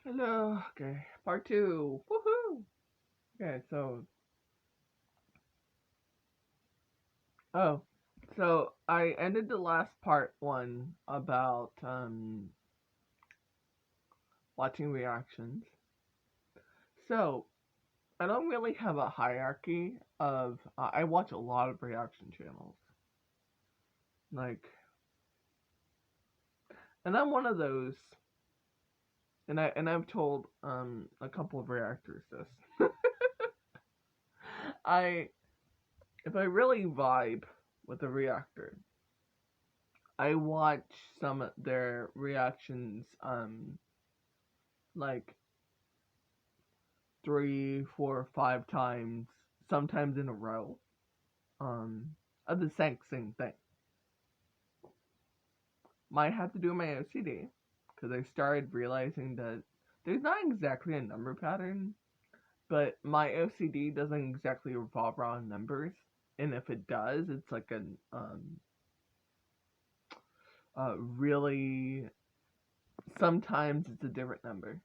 Hello. Okay, part two. Woohoo! Okay, oh, so I ended the last part one about watching reactions. So I don't really have a hierarchy of. I watch a lot of reaction channels, like, and I'm one of those. And I've told a couple of reactors this. I if I really vibe with a reactor, I watch some of their reactions like three, four, five times, sometimes in a row, um of the same thing. Might have to do with my OCD because I started realizing that there's not exactly a number pattern, but my OCD doesn't exactly revolve around numbers, and if it does, it's like an really sometimes it's a different number.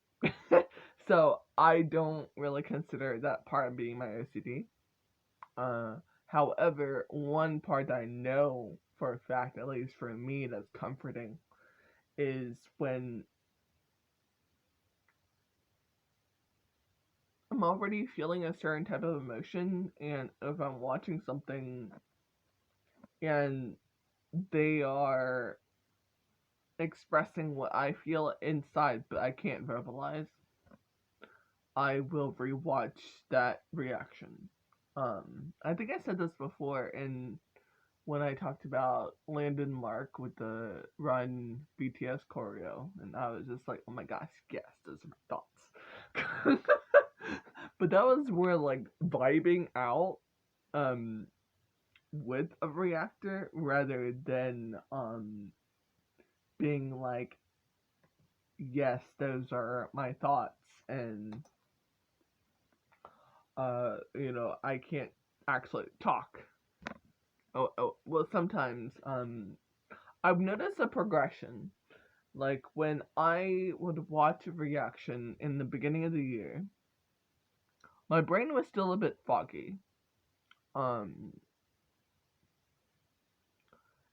So I don't really consider that part of being my OCD. Uh, However, one part that I know for a fact, at least for me, that's comforting is when I'm already feeling a certain type of emotion, and if I'm watching something and they are expressing what I feel inside, but I can't verbalize, I will rewatch that reaction. I think I said this before in when I talked about Landon Mark with the Run BTS choreo, and I was just like, oh my gosh, yes, those are my thoughts. But that was more like vibing out um with a reactor rather than being like, yes, those are my thoughts, and I can't actually talk. Well, sometimes I've noticed a progression. Like when I would watch a reaction in the beginning of the year, my brain was still a bit foggy. Um,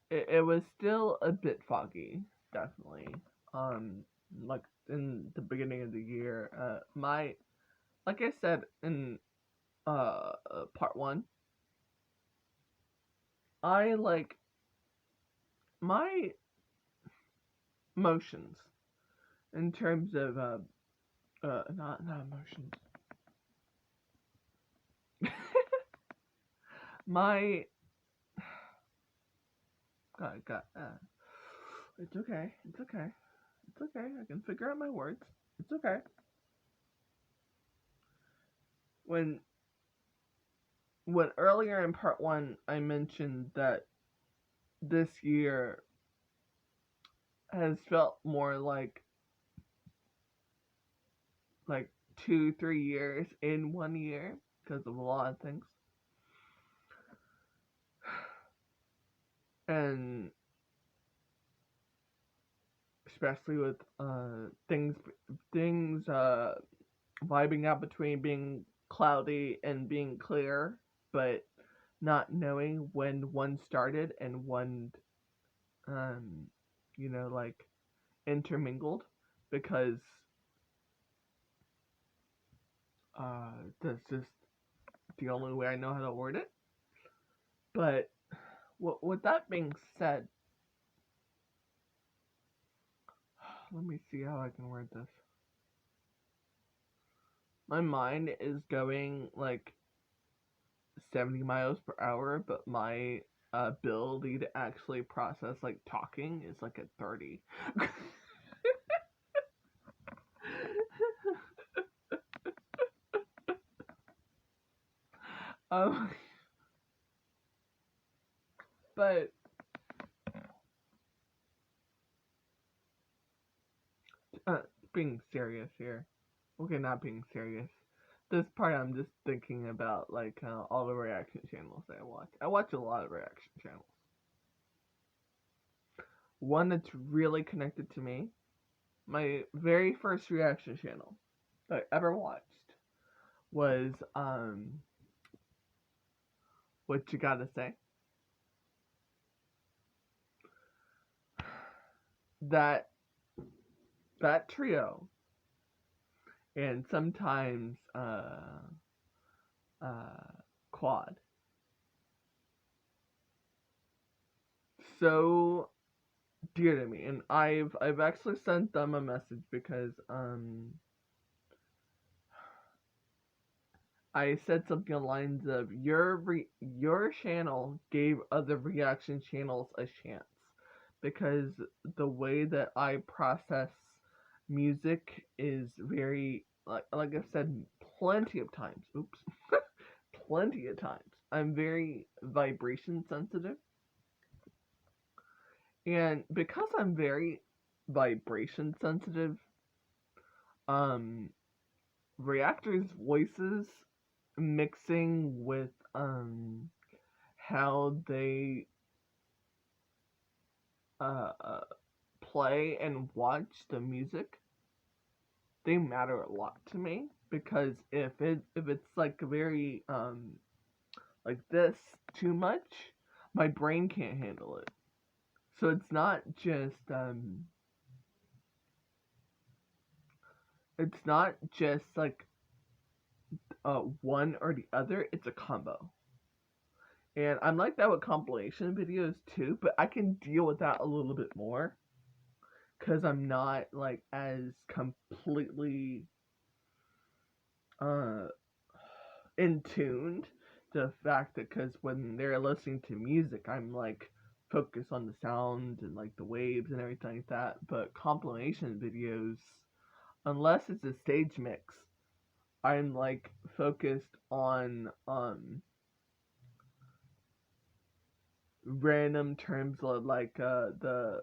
it was still a bit foggy, definitely. Um, like in the beginning of the year, like I said in part one, I like my emotions in terms of not emotions. My got it's okay. It's okay. It's okay. I can figure out my words. It's okay. When when earlier in part one I mentioned that this year has felt more like 2 3 years in 1 year because of a lot of things, and especially with things vibing out between being cloudy and being clear, but not knowing when one started and one um like intermingled because that's just the only way I know how to word it. But with that being said, let me see how I can word this. My mind is going like 70 miles per hour, but my ability to actually process like talking is like at 30. um, but uh, being serious here. Okay, not being serious. This part I'm just thinking about like all the reaction channels that I watch. I watch a lot of reaction channels. One that's really connected to me my very first reaction channel that I ever watched was What You Gotta Say. That that trio, and sometimes Quad. So dear to me, and I've actually sent them a message because I said something along the lines of your channel gave other reaction channels a chance, because the way that I process music is very, like I've said plenty of times. Oops, plenty of times. I'm very vibration sensitive, and because I'm very vibration sensitive, um, Reactor's voices mixing with how they uh, uh play and watch the music, they matter a lot to me, because if it's like very like this too much, my brain can't handle it. So it's not just like one or the other, it's a combo. And I'm like that with compilation videos too, but I can deal with that a little bit more because I'm not like as completely uh in tuned to the fact that, because when they're listening to music, I'm like focused on the sound and like the waves and everything like that. But compilation videos, unless it's a stage mix, I'm like focused on random terms of like the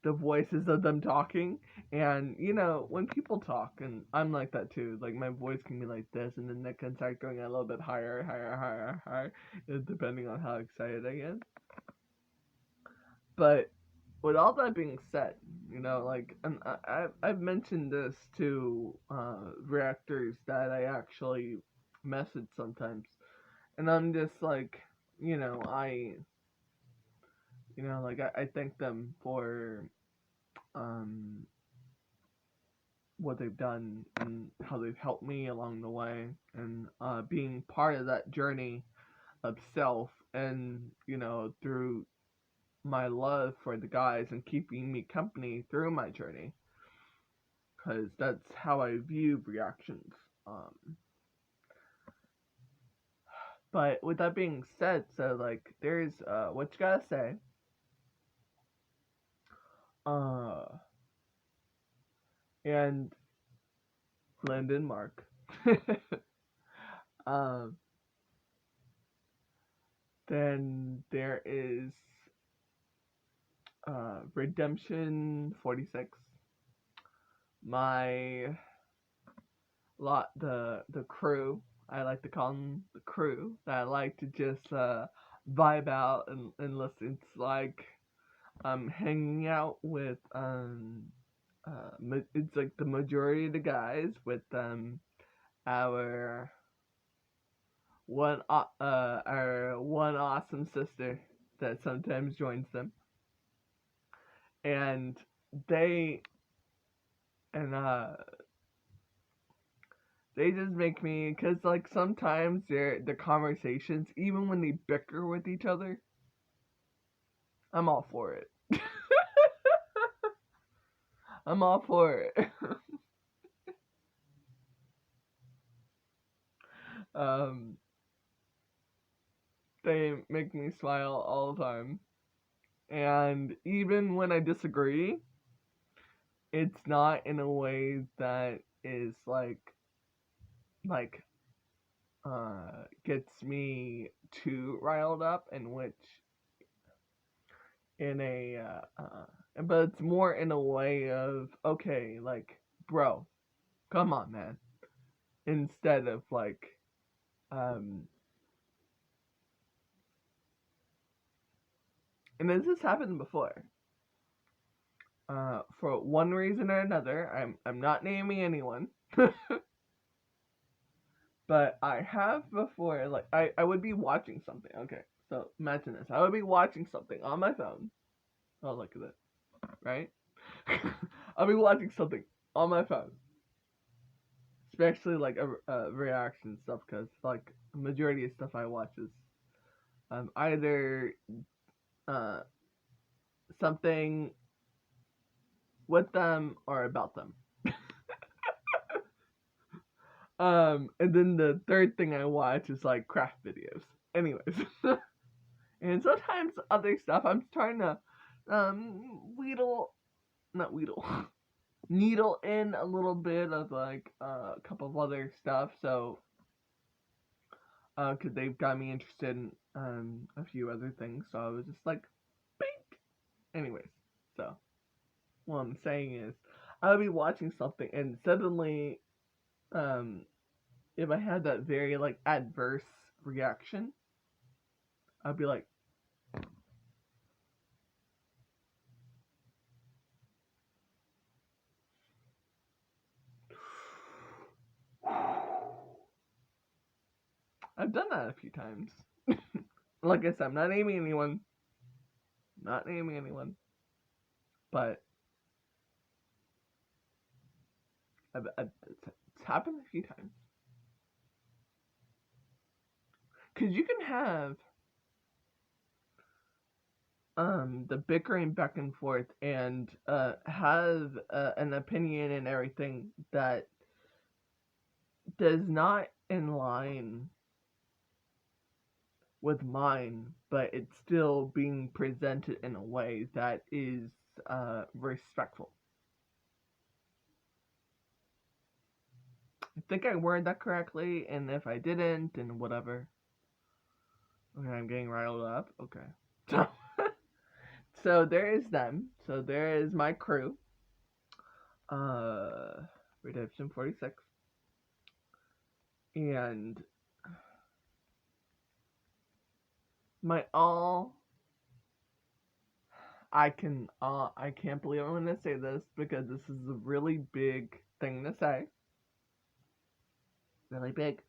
voices of them talking. And when people talk, and I'm like that too, like my voice can be like this, and then it can start going a little bit higher, higher, higher, higher, depending on how excited I get. But with all that being said, like, and I've mentioned this to reactors that I actually message sometimes, and I'm just like, I like I thank them for um what they've done and how they've helped me along the way, and being part of that journey of self, and through my love for the guys and keeping me company through my journey, because that's how I view reactions. But with that being said, so like there's What You Gotta Say, uh and Lyndon Mark. um then there is Redemption 46. My the crew, I like to call them the crew, that I like to just vibe out and listen. It's like I'm hanging out with it's like the majority of the guys with our our one awesome sister that sometimes joins them, and they and they just make me, because like sometimes the conversations, even when they bicker with each other, I'm all for it. I'm all for it. um, they make me smile all the time, and even when I disagree, it's not in a way that is like gets me too riled up, in which in a but it's more in a way of, okay, like, bro, come on, man, instead of like um and this has happened before. for one reason or another. I'm not naming anyone, but I have before. Like I would be watching something. Okay, so imagine this. I would be watching something on my phone. Oh, look at it, right? I'll be watching something on my phone, especially like a reaction stuff, because like the majority of stuff I watch is either uh, something with them or about them. And then the third thing I watch is like craft videos. Anyways, and sometimes other stuff. I'm trying to wheedle, not wheedle, needle in a little bit of like a couple of other stuff. So, because they've got me interested in a few other things. So I was just like, bink. Anyways, so what I'm saying is, I'll be watching something and suddenly, um, if I had that very like adverse reaction, I'd be like, I've done that a few times. Like I said, I'm not naming anyone, not naming anyone, but it's happened a few times. Because you can have the bickering back and forth and have an opinion and everything that does not in line with mine, but it's still being presented in a way that is respectful. I think I worded that correctly, and if I didn't, then whatever. Okay, I'm getting riled up. Okay. So there is them. So there is my crew. Uh, Redemption 46. And my all I can't believe I'm gonna say this because this is a really big thing to say. Really big.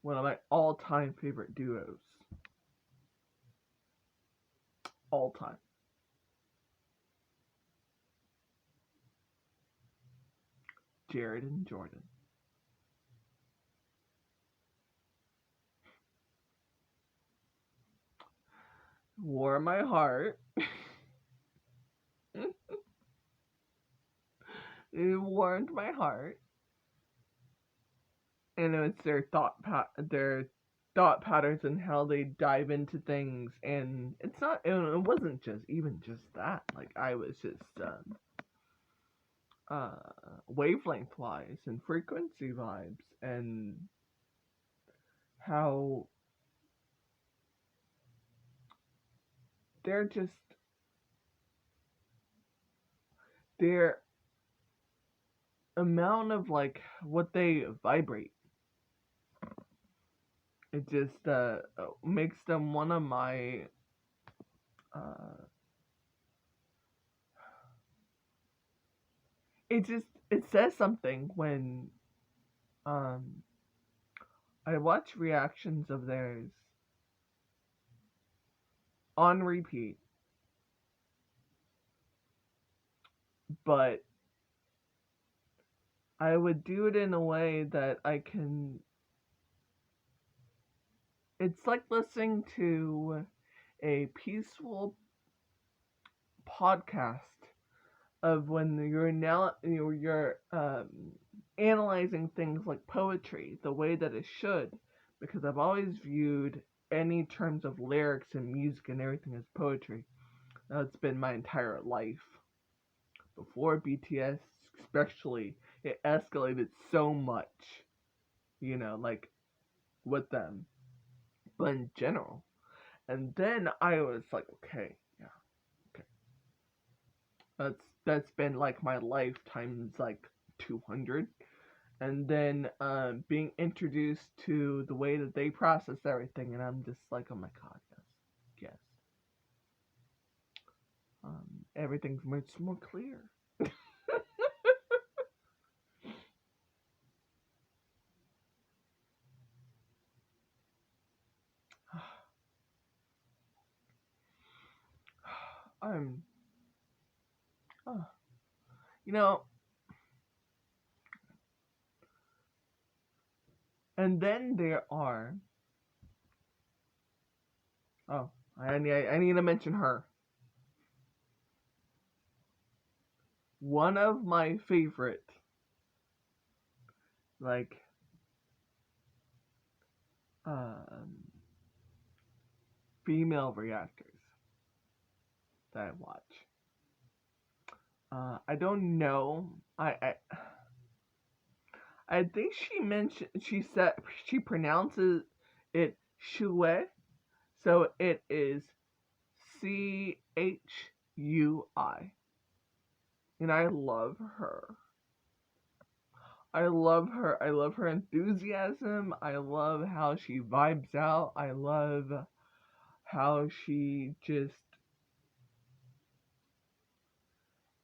One of my all-time favorite duos. All time. Jared and Jordan. Warm my heart. It warmed my heart. And it's their thought patterns and how they dive into things, and it wasn't just that. Like I was just wavelength wise and frequency vibes, and how they're just their amount of like what they vibrate, it just makes them one of my uh it says something when um I watch reactions of theirs on repeat, but I would do it in a way that I can. It's like listening to a peaceful podcast of when you're now you're analyzing things like poetry the way that it should, because I've always viewed any terms of lyrics and music and everything as poetry. That's been my entire life. Before BTS, especially, it escalated so much, like with them, but in general. And then I was like, okay, yeah, okay. That's been like my life times like 200. And then being introduced to the way that they process everything, and I'm just like, oh my god, yes, yes. everything's much more clear. I'm, uh, you know, and then there are, oh, I need to mention her. One of my favorite, like, um, female reactors that I watch. I don't know. I think she mentioned she pronounces it Shui, so it is Chui, and I love her. I love her. I love her enthusiasm. I love how she vibes out. I love how she just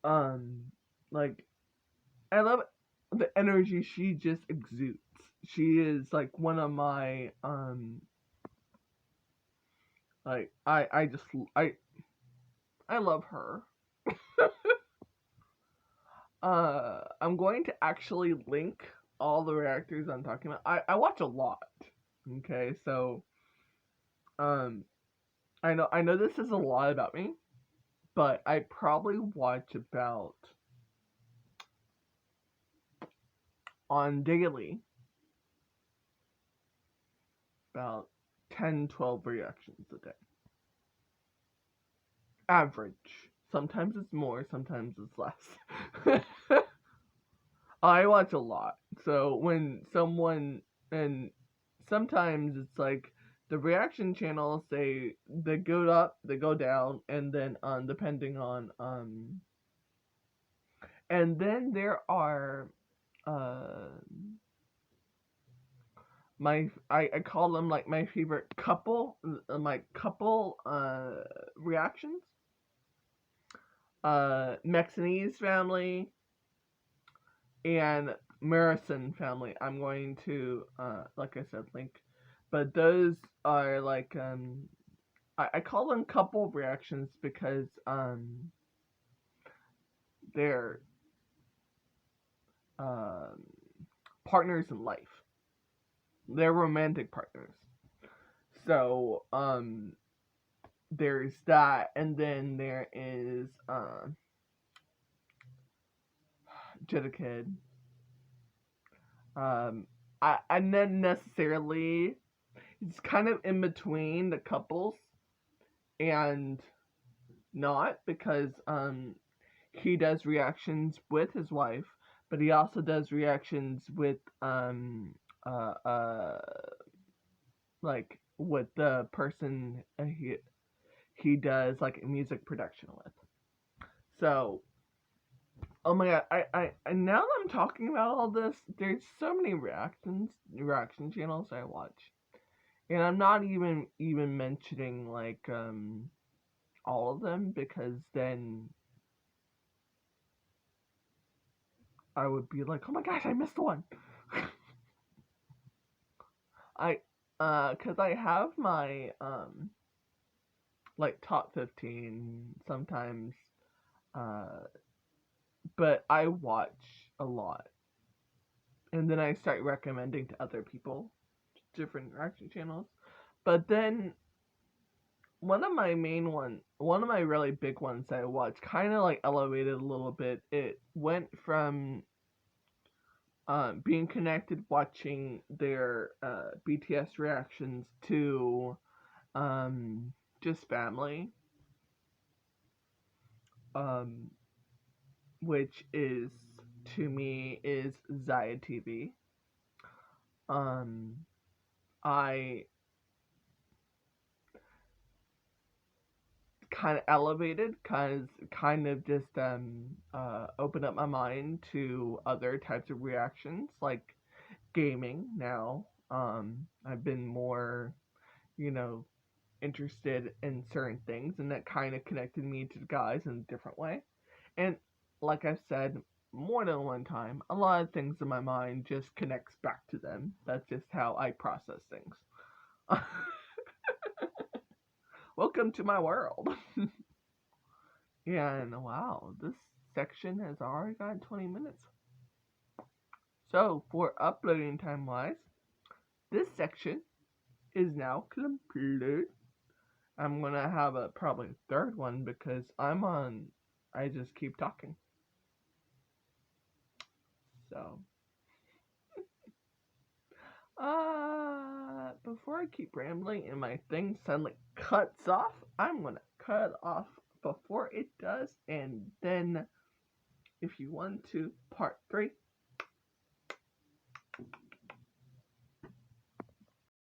um like I love the energy she just exudes. She is like one of my like I just I love her. I'm going to actually link all the reactors I'm talking about. I watch a lot. Okay, so um I know this is a lot about me, but I probably watch about on daily about 10, 12 reactions a day. Average. Sometimes it's more, sometimes it's less. I watch a lot. So when someone and sometimes it's like the reaction channels they go up, they go down, and then depending on and then there are uh I call them like my favorite couple my couple reactions. Mexinese family and Marison family. I'm going to like I said link, but those are like I call them couple reactions because they're um partners in life. They're romantic partners. So there's that, and then there is Jetta Kid. I not necessarily. It's kind of in between the couples and not because he does reactions with his wife, but he also does reactions with uh uh like with the person he does like music production with. So oh my god, I now that I'm talking about all this, there's so many reaction channels I watch. And I'm not even mentioning like all of them because then I would be like, oh my gosh, I missed one. I cuz I have my like top 15 sometimes uh but I watch a lot. And then I start recommending to other people different reaction channels. But then one of my really big ones that I watched kind of like elevated a little bit. It went from being connected watching their BTS reactions to just family, um, which is to me is Zaya TV. Um, I kind of elevated, kind of just opened up my mind to other types of reactions like gaming now. I've been more, you know, interested in certain things, and that kind of connected me to the guys in a different way. And like I've said more than one time, a lot of things in my mind just connects back to them. That's just how I process things. Welcome to my world. And wow, this section has already got 20 minutes. So for uploading time wise, this section is now completed. I'm gonna have a probably third one because I just keep talking. So before I keep rambling and my thing suddenly cuts off, I'm gonna cut it off before it does, and then if you want to part 3,